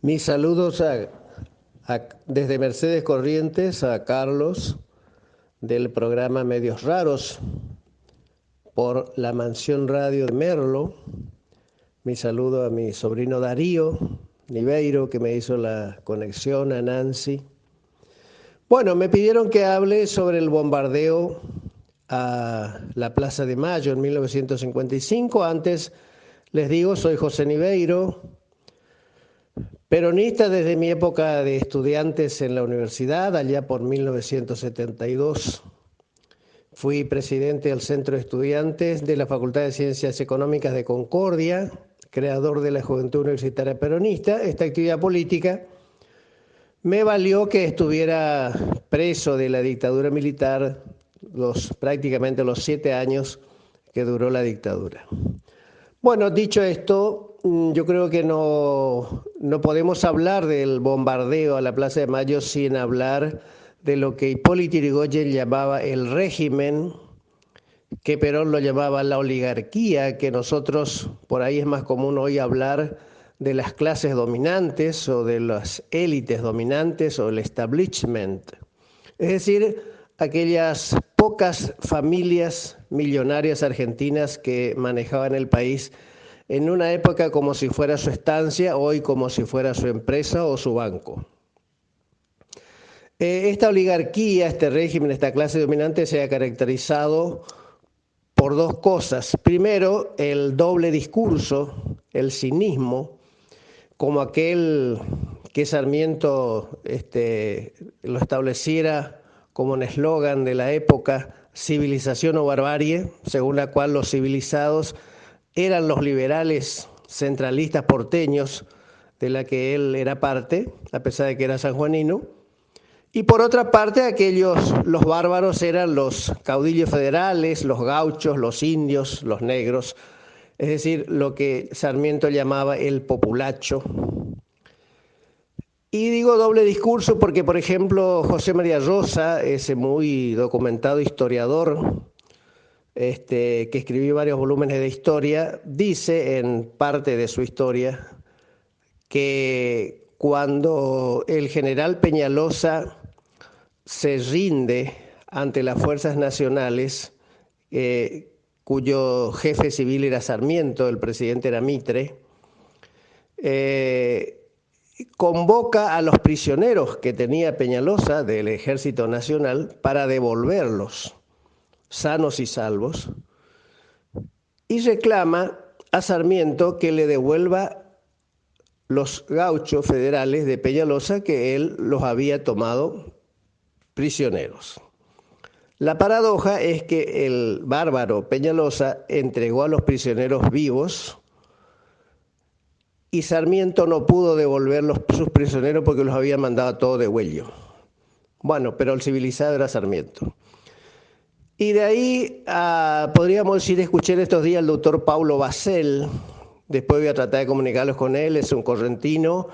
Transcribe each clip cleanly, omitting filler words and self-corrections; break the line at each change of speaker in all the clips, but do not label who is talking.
Mis saludos desde Mercedes Corrientes a Carlos del programa Medios Raros por la Mansión Radio de Merlo. Mi saludo a mi sobrino Darío Niveiro, que me hizo la conexión, a Nancy. Bueno, me pidieron que hable sobre el bombardeo a la Plaza de Mayo en 1955. Antes les digo, soy José Niveiro, peronista desde mi época de estudiantes en la universidad, allá por 1972. Fui presidente del Centro de Estudiantes de la Facultad de Ciencias Económicas de Concordia, creador de la Juventud Universitaria Peronista. Esta actividad política me valió que estuviera preso de la dictadura militar prácticamente los 7 años que duró la dictadura. Bueno, dicho esto, yo creo que no podemos hablar del bombardeo a la Plaza de Mayo sin hablar de lo que Hipólito Yrigoyen llamaba el régimen, que Perón lo llamaba la oligarquía, que nosotros, por ahí es más común hoy hablar de las clases dominantes o de las élites dominantes o el establishment. Es decir, aquellas pocas familias millonarias argentinas que manejaban el país en una época como si fuera su estancia, hoy como si fuera su empresa o su banco. Esta oligarquía, este régimen, esta clase dominante se ha caracterizado por dos cosas. Primero, el doble discurso, el cinismo, como aquel que Sarmiento lo estableciera como un eslogan de la época, civilización o barbarie, según la cual los civilizados eran los liberales centralistas porteños, de la que él era parte, a pesar de que era sanjuanino. Y por otra parte, los bárbaros eran los caudillos federales, los gauchos, los indios, los negros, es decir, lo que Sarmiento llamaba el populacho. Y digo doble discurso porque, por ejemplo, José María Rosa, ese muy documentado historiador, que escribió varios volúmenes de historia, dice en parte de su historia que cuando el general Peñalosa se rinde ante las fuerzas nacionales, cuyo jefe civil era Sarmiento, el presidente era Mitre, convoca a los prisioneros que tenía Peñalosa del Ejército Nacional para devolverlos sanos y salvos, y reclama a Sarmiento que le devuelva los gauchos federales de Peñalosa, que él los había tomado prisioneros. La paradoja es que el bárbaro Peñalosa entregó a los prisioneros vivos y Sarmiento no pudo devolver sus prisioneros porque los había mandado a todos de huello. Bueno, pero el civilizado era Sarmiento. Y de ahí, podríamos decir, escuché en estos días al doctor Paulo Basel, después voy a tratar de comunicarlos con él, es un correntino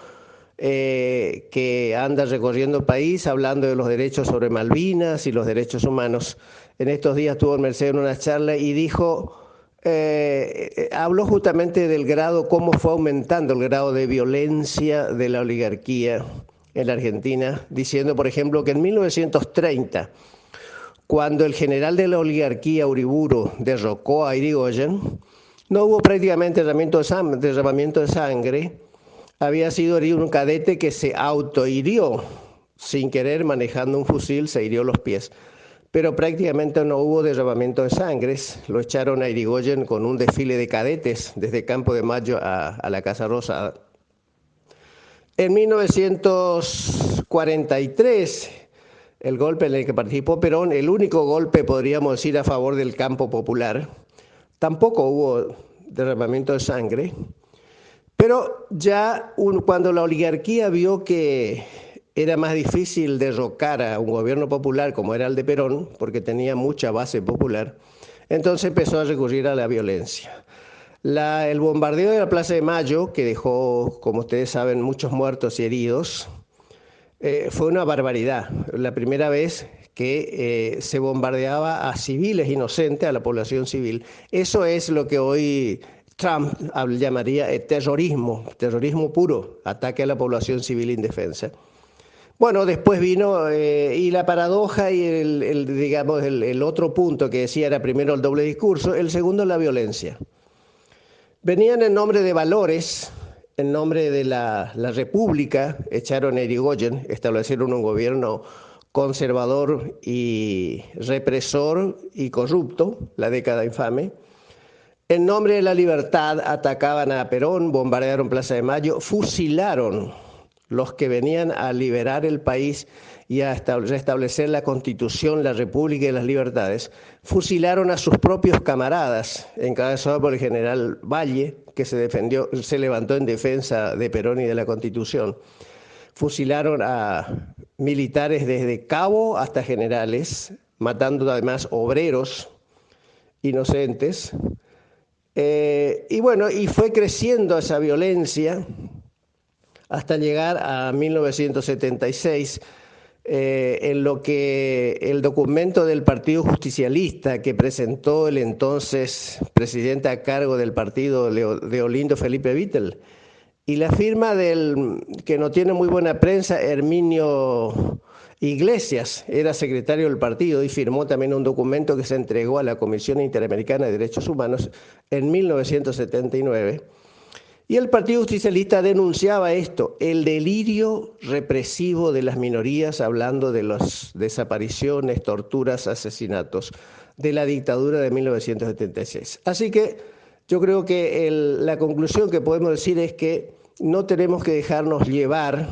que anda recorriendo el país hablando de los derechos sobre Malvinas y los derechos humanos. En estos días estuvo en Mercedes en una charla y dijo, habló justamente del grado, cómo fue aumentando el grado de violencia de la oligarquía en la Argentina, diciendo, por ejemplo, que en 1930, cuando el general de la oligarquía Uriburu derrocó a Irigoyen, no hubo prácticamente derramamiento de sangre. Había sido herido un cadete que se autohirió, sin querer, manejando un fusil, se hirió los pies. Pero prácticamente no hubo derramamiento de sangre. Lo echaron a Irigoyen con un desfile de cadetes desde Campo de Mayo a la Casa Rosada. En 1943, el golpe en el que participó Perón, el único golpe, podríamos decir, a favor del campo popular, tampoco hubo derramamiento de sangre. Pero ya cuando la oligarquía vio que era más difícil derrocar a un gobierno popular como era el de Perón, porque tenía mucha base popular, entonces empezó a recurrir a la violencia. El bombardeo de la Plaza de Mayo, que dejó, como ustedes saben, muchos muertos y heridos, fue una barbaridad. La primera vez que se bombardeaba a civiles inocentes, a la población civil. Eso es lo que hoy Trump llamaría terrorismo puro, ataque a la población civil indefensa. Bueno, después vino y la paradoja y digamos, el otro punto que decía era primero el doble discurso, el segundo la violencia. Venían en nombre de valores, en nombre de la República, echaron a Irigoyen, establecieron un gobierno conservador y represor y corrupto, la década infame. En nombre de la libertad atacaban a Perón, bombardearon Plaza de Mayo, fusilaron los que venían a liberar el país y a restablecer la Constitución, la República y las libertades. Fusilaron a sus propios camaradas, encabezados por el general Valle, que se levantó en defensa de Perón y de la Constitución. Fusilaron a militares desde cabo hasta generales, matando además obreros inocentes. Y bueno, y fue creciendo esa violencia hasta llegar a 1976, en lo que el documento del Partido Justicialista que presentó el entonces presidente a cargo del partido, Deolindo Felipe Vittel, y la firma del que no tiene muy buena prensa, Herminio Iglesias, era secretario del partido y firmó también un documento que se entregó a la Comisión Interamericana de Derechos Humanos en 1979. Y el Partido Justicialista denunciaba esto, el delirio represivo de las minorías, hablando de las desapariciones, torturas, asesinatos de la dictadura de 1976. Así que yo creo que la conclusión que podemos decir es que no tenemos que dejarnos llevar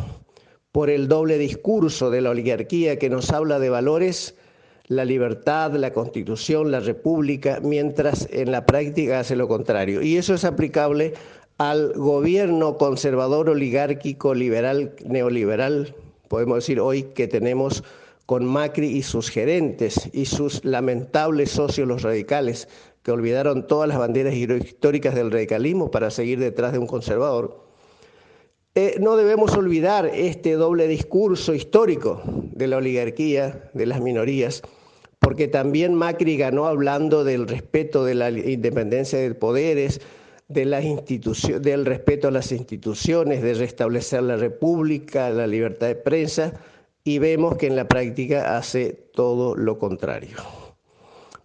por el doble discurso de la oligarquía que nos habla de valores, la libertad, la Constitución, la República, mientras en la práctica hace lo contrario. Y eso es aplicable al gobierno conservador, oligárquico, liberal, neoliberal, podemos decir hoy que tenemos con Macri y sus gerentes y sus lamentables socios los radicales, que olvidaron todas las banderas históricas del radicalismo para seguir detrás de un conservador. No debemos olvidar este doble discurso histórico de la oligarquía, de las minorías, porque también Macri ganó hablando del respeto de la independencia de poderes, del respeto a las instituciones, de restablecer la república, la libertad de prensa, y vemos que en la práctica hace todo lo contrario.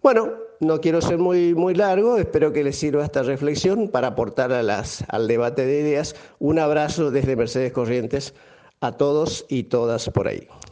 Bueno, no quiero ser muy largo, espero que les sirva esta reflexión para aportar al debate de ideas. Un abrazo desde Mercedes Corrientes a todos y todas por ahí.